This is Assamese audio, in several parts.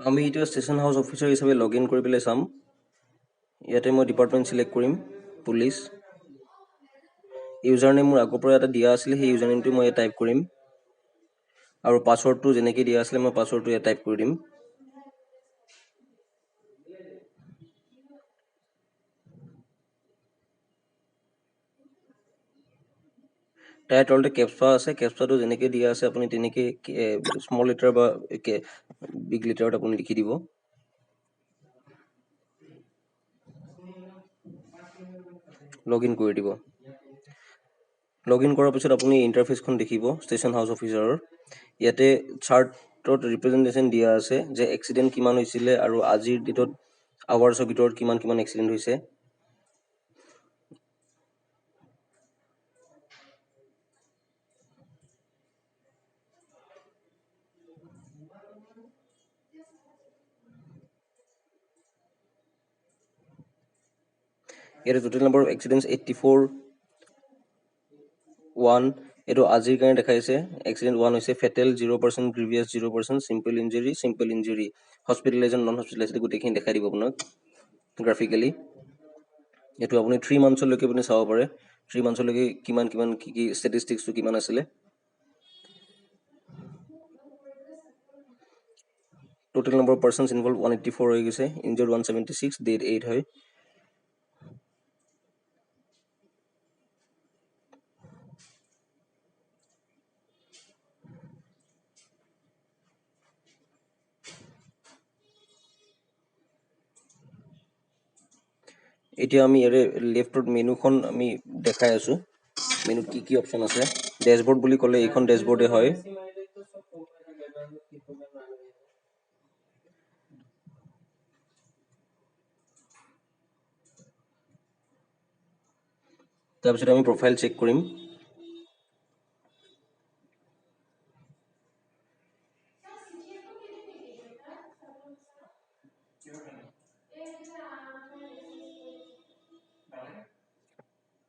আমি এতিয়া ষ্টেচন হাউচ অফিচাৰ হিচাপে লগ ইন কৰি পেলাই চাম। ইয়াতে মই ডিপাৰ্টমেণ্ট চিলেক্ট কৰিম, পুলিচ। ইউজাৰ নেম মোৰ আগৰ পৰা এটা দিয়া আছিলে, সেই ইউজাৰ নেমটো মই টাইপ কৰিম আৰু পাছৱৰ্ডটো যেনেকৈ দিয়া আছিলে মই পাছৱৰ্ডটো ইয়াত টাইপ কৰি দিম। তাৰ তলতে কেপচা আছে, কেপচাটো যেনেকৈ দিয়া আছে আপুনি তেনেকৈ স্মল লেটাৰ বা বিগ লেটাৰত আপুনি লিখি দিব। লগ ইন কৰি দিব। লগ ইন কৰাৰ পিছত আপুনি ইণ্টাৰফেচখন দেখিব ষ্টেচন হাউচ অফিচাৰৰ। ইয়াতে চাৰ্টত ৰিপ্ৰেজেণ্টেশ্যন দিয়া আছে যে এক্সিডেণ্ট কিমান হৈছিলে আৰু আজিৰ ডেটত আৱাৰ্ছৰ ভিতৰত কিমান কিমান এক্সিডেণ্ট হৈছে। ইয়াতে টোটেল নাম্বাৰ অফ এক্সিডেণ্টছ 84 এইটো আজিৰ কাৰণে দেখাইছে। এক্সিডেণ্ট 1 হৈছে fatal 0%, grievous 0%, simple injury, hospitalisation, non hospitalised গোটেইখিনি দেখাই দিব আপোনাক গ্ৰাফিকেলি। এইটো আপুনি 3 মান্থছলৈকে আপুনি চাব পাৰে, 3 মান্থছলৈকে কিমান কিমান কি ষ্টেটিষ্টিক্সটো কিমান আছিলে। Total number of persons involve 184 হৈ গৈছে, ইনজৰ্ড 176, ডেড 8 হয়। এতিয়া আমি ইয়াৰে লেফ্টত মেনুখন আমি দেখাই আছোঁ। মেনুত কি কি অপশ্যন আছে। ডেছবৰ্ড বুলি ক'লে এইখন ডেছবৰ্ডে হয়। তাৰপিছত আমি প্ৰফাইল চেক কৰিম।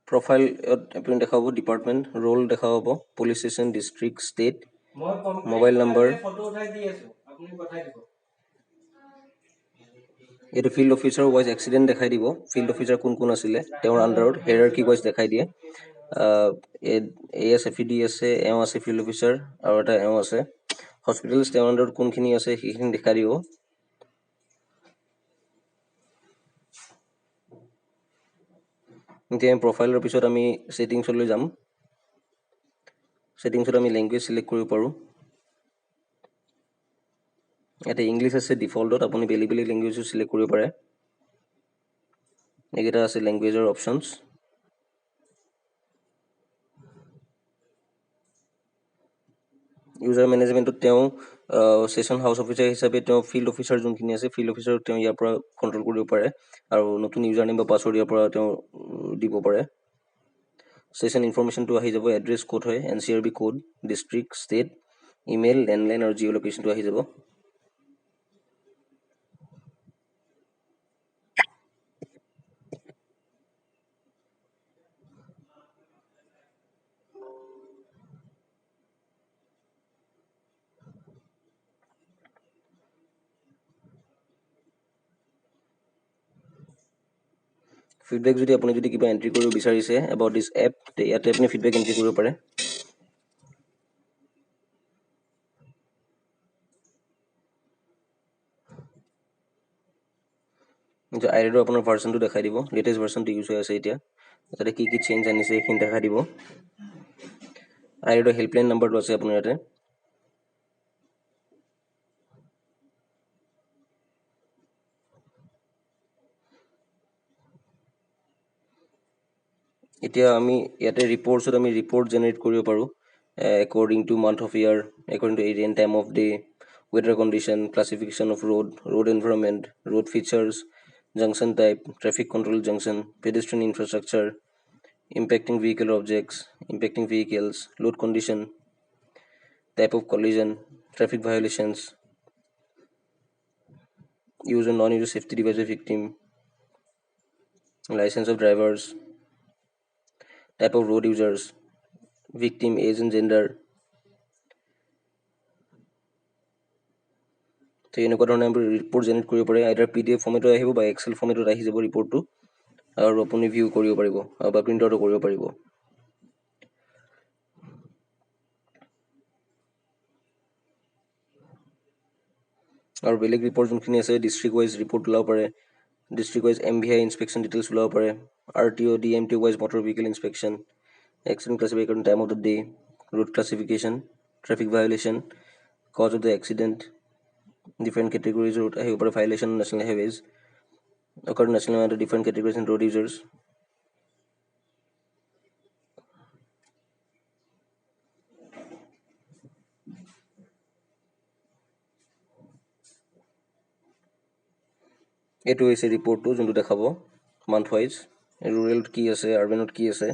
প্ৰফাইলত আপুনি দেখা পাব ডিপাৰ্টমেণ্ট, ৰোল দেখা পাব, police station, district, state, mobile number. এইটো ফিল্ড অফিচাৰ ৱাইজ এক্সিডেণ্ট দেখাই দিব, ফিল্ড অফিচাৰ কোন কোন আছিলে তেওঁৰ আণ্ডাৰত, হেৰাৰ্কি ৱাইজ দেখাই দিয়ে। ASFED আছে, এওঁ আছে ফিল্ড অফিচাৰ, আৰু এটা এওঁ আছে। হস্পিটেলছ তেওঁৰ আণ্ডাৰত কোনখিনি আছে সেইখিনি দেখাই দিব। এতিয়া প্ৰফাইলৰ পিছত আমি ছেটিংছলৈ যাম। ছেটিংছত আমি লেংগুৱেজ চিলেক্ট কৰিব পাৰোঁ। ইয়াতে ইংলিছ আছে ডিফল্টত, আপুনি বেলেগ বেলেগ লেংগুৱেজো চিলেক্ট কৰিব পাৰে। এইকেইটা আছে লেংগুৱেজৰ অপশ্যনছ। ইউজাৰ মেনেজমেণ্টত তেওঁ ষ্টেচন হাউচ অফিচাৰ হিচাপে তেওঁ ফিল্ড অফিচাৰ যোনখিনি আছে, ফিল্ড অফিচাৰক তেওঁ ইয়াৰ পৰা কণ্ট্ৰল কৰিব পাৰে আৰু নতুন ইউজাৰ নেম বা পাছৱৰ্ড ইয়াৰ পৰা তেওঁ দিব পাৰে। ষ্টেচন ইনফৰমেশ্যনটো আহি যাব, এড্ৰেছ ক'ত হয়, NCRB code, district, state, email, landline আৰু জিঅ' লোকেশ্যনটো আহি যাব। ফিডবেক যদি আপুনি যদি কিবা এণ্ট্ৰি কৰিব বিচাৰিছে এবাউট দিছ এপ, ইয়াতে আপুনি ফিডবেক এণ্ট্ৰি কৰিব পাৰে। আইৰেডৰ আপোনাৰ ভাৰ্চনটো দেখাই দিব, লেটেষ্ট ভাৰ্চনটো ইউজ হৈ আছে এতিয়া, তাতে কি কি চেঞ্জ আনিছে সেইখিনি দেখাই দিব। আইৰেডৰ হেল্পলাইন নাম্বাৰটো আছে আপোনাৰ ইয়াতে। এতিয়া আমি ইয়াতে ৰিপৰ্টছত আমি ৰিপৰ্ট জেনেৰেট কৰিব পাৰোঁ, according to month of year, according to area and time off day, weather condition, classification of road environment, road features, junction type, traffic control junction, pedestrian infrastructure, impacting vehicle objects, impacting vehicles, load condition, type of collision, traffic violations, use and non-use safety device victim, license of drivers, type of road users, victim age and gender, তো এনেকুৱা ধৰণে আমি ৰিপৰ্ট জেনেৰেট কৰিব পাৰে, আইদাৰ PDF ফৰ্মেটত আহিব বা এক্সেল ফৰ্মেটত আহি যাব ৰিপৰ্টটো, আৰু আপুনি ভিউ কৰিব পাৰিব বা প্ৰিণ্ট আউটো কৰিব পাৰিব। আৰু বেলেগ ৰিপৰ্ট যোনখিনি আছে ডিষ্ট্ৰিক্ট ৱাইজ ৰিপৰ্ট ওলাব পাৰে, district wise MVI inspection details ওলাব পাৰে, RTO DMT wise motor vehicle inspection, accident classification, time of the day, road classification, traffic violation, cause of the accident, different কেটেগৰিজৰ আহিব পাৰে, ভায়োলেশ্যন নেশ্যনেল হাইৱেজ, অকাৰ্ড national different categories and road users. এইটো হৈছে ৰিপৰ্টটো যোনটো দেখাব মান্থ ৱাইজ, ৰুৰেলত কি আছে, আৰ্বেনত কি আছে।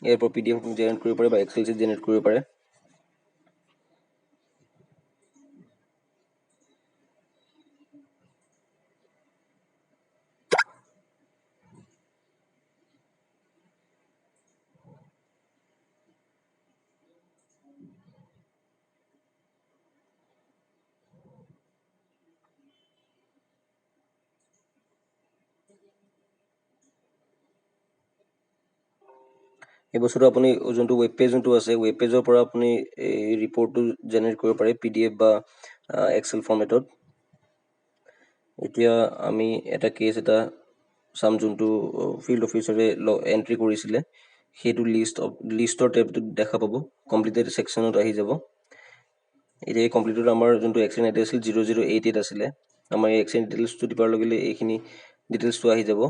ইয়াৰ পৰা PDF জেনেৰেট কৰিব পাৰে বা এক্সেল চিট জেনেৰেট কৰিব পাৰে। এই বস্তুটো আপুনি যোনটো ৱেব পেজ যোনটো আছে, ৱেব পেজৰ পৰা আপুনি এই ৰিপৰ্টটো জেনেৰেট কৰিব পাৰে PDF বা এক্সেল ফৰ্মেটত। এতিয়া আমি এটা কেছ এটা চাম যোনটো ফিল্ড অফিচাৰে এণ্ট্ৰি কৰিছিলে, সেইটো লিষ্টৰ টেবটোত দেখা পাব, কমপ্লিটেড ছেকশ্যনত আহি যাব। এতিয়া এই কমপ্লিটেড আমাৰ যোনটো এক্সিডেণ্ট আছিল 0088 আছিলে, আমাৰ এই এক্সিডেণ্ট ডিটেইলছটো দিবৰ লগে লগে এইখিনি ডিটেইলছটো আহি যাব।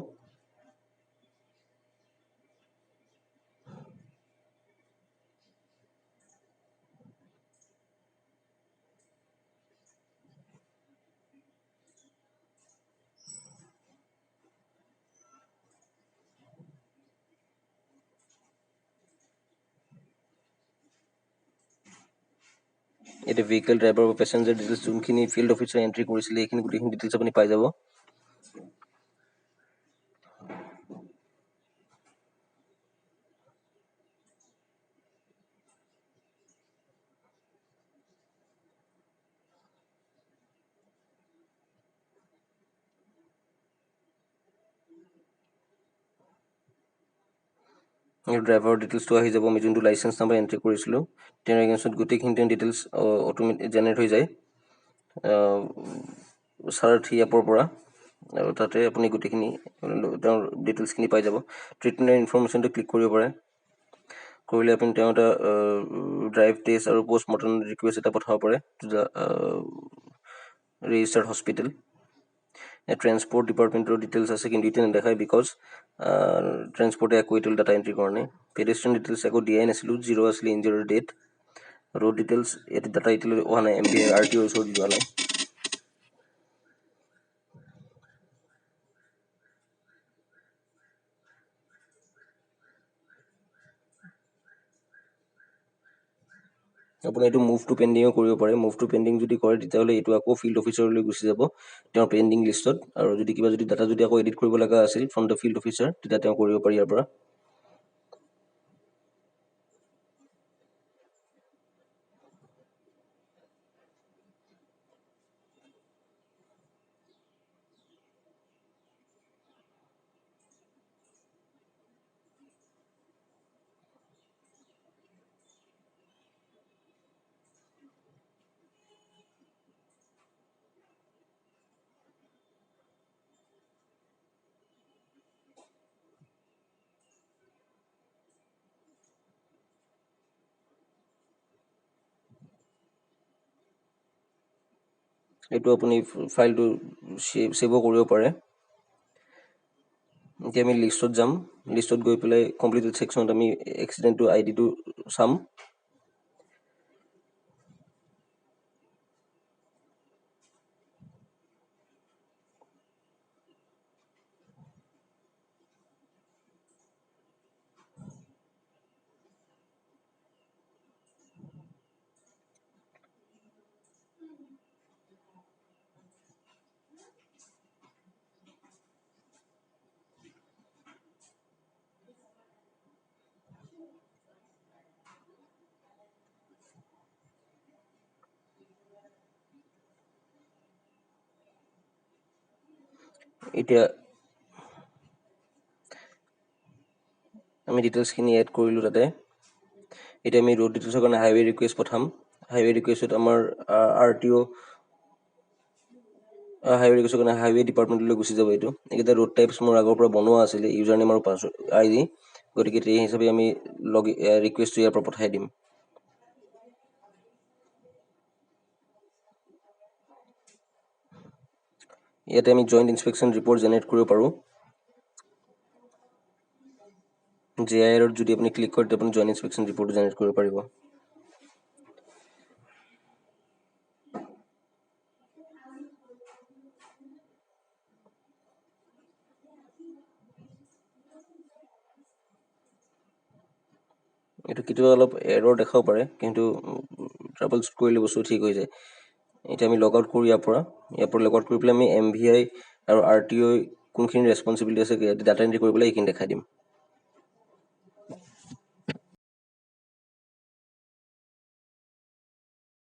এতিয়া ভেহিকেল ড্ৰাইভাৰ বা পেচেঞ্জাৰ ডিটেইলছ যোনখিনি ফিল্ড অফিচাৰে এণ্ট্ৰি কৰিছিলে এইখিনি গোটেইখিনি ডিটেইলছ আপুনি পাই যাব। ড্ৰাইভাৰৰ ডিটেইলছটো আহি যাব, আমি যোনটো লাইচেঞ্চ নাম্বাৰ এণ্ট্ৰি কৰিছিলোঁ তেওঁৰ এগেইনষ্টত গোটেইখিনি তেওঁৰ ডিটেইলছ অট'মেটিক জেনেৰেট হৈ যায় সাৰথি এপৰ পৰা, আৰু তাতে আপুনি গোটেইখিনি তেওঁৰ ডিটেইলছখিনি পাই যাব। ট্ৰিটমেণ্টৰ ইনফৰ্মেশ্যনটো ক্লিক কৰিব পাৰে, কৰিলে আপুনি তেওঁ এটা ড্ৰাইভ টেষ্ট আৰু পষ্টমৰ্টম ৰিকুৱেষ্ট এটা পঠাব পাৰে to the registered hospital. Transport ডিপাৰ্টমেণ্টৰ ডিটেইলছ আছে, কিন্তু এতিয়া নেদেখায় বিকজ ট্ৰেন্সপৰ্টে একো এতিয়ালৈ ডাটা এণ্ট্ৰি কৰা নাই। পেডেষ্ট্ৰিয়ান ডিটেইলছ একো দিয়াই নাছিলোঁ, 0 আছিলে ইঞ্জুৰিৰ ডেট। ৰোড ডিটেইলছ ইয়াতে ডাটা এতিয়ালৈ অহা নাই, MVI RTO ওচৰত যোৱা নাই। আপুনি এইটো মুভ টু পেণ্ডিঙো কৰিব পাৰে। মুভ টু পেণ্ডিং যদি কৰে তেতিয়াহ'লে এইটো আকৌ ফিল্ড অফিচাৰলৈ গুচি যাব তেওঁৰ পেণ্ডিং লিষ্টত, আৰু যদি কিবা যদি ডাটা যদি আকৌ এডিট কৰিব লগা আছিল ফ্ৰম দ্য ফিল্ড অফিচাৰ, তেতিয়া তেওঁ কৰিব পাৰি ইয়াৰ পৰা। এইটো আপুনি ফাইলটো ছেভো কৰিব পাৰে। এতিয়া আমি লিষ্টত যাম, লিষ্টত গৈ পেলাই কমপ্লিটেড ছেকশ্যনত আমি এক্সিডেণ্টটো ID টো চাম। এতিয়া আমি ডিটেইলছখিনি এড কৰিলোঁ তাতে। এতিয়া আমি ৰোড ডিটেইলছৰ কাৰণে হাইৱে ৰিকুৱেষ্ট পঠাম। হাইৱে ৰিকুৱেষ্টত আমাৰ RTO হাইৱে ৰিকুৱেষ্টৰ কাৰণে হাইৱে ডিপাৰ্টমেণ্টলৈ গুচি যাব এইটো। এইকেইটা ৰোড টাইপছ মোৰ আগৰ পৰা বনোৱা আছিলে, ইউজাৰ নেম আৰু পাছৱৰ্ড ID, গতিকে সেই হিচাপে আমি ৰিকুৱেষ্টটো ইয়াৰ পৰা পঠাই দিম। ইয়াতে আমি জইণ্ট ইনস্পেকশ্যন ৰিপৰ্ট জেনেৰেট কৰিব পাৰোঁ। JIR-ত যদি আপুনি ক্লিক কৰে, আপুনি জইণ্ট ইনস্পেকশ্যন ৰিপৰ্ট জেনেৰেট কৰিব পাৰিব। এইটো কেতিয়াবা অলপ এৰৰ দেখাব পাৰে, কিন্তু ট্ৰাবল শ্বুট কৰিলে বস্তু ঠিক হৈ যায়। এতিয়া আমি লগ আউট কৰোঁ ইয়াৰ পৰা লগ আউট কৰি পেলাই আমি MVI আৰু RTO কোনখিনি ৰেছপনচিবিলিটি আছে ডাটা এণ্ট্ৰি কৰি পেলাই এইখিনি দেখাই দিম।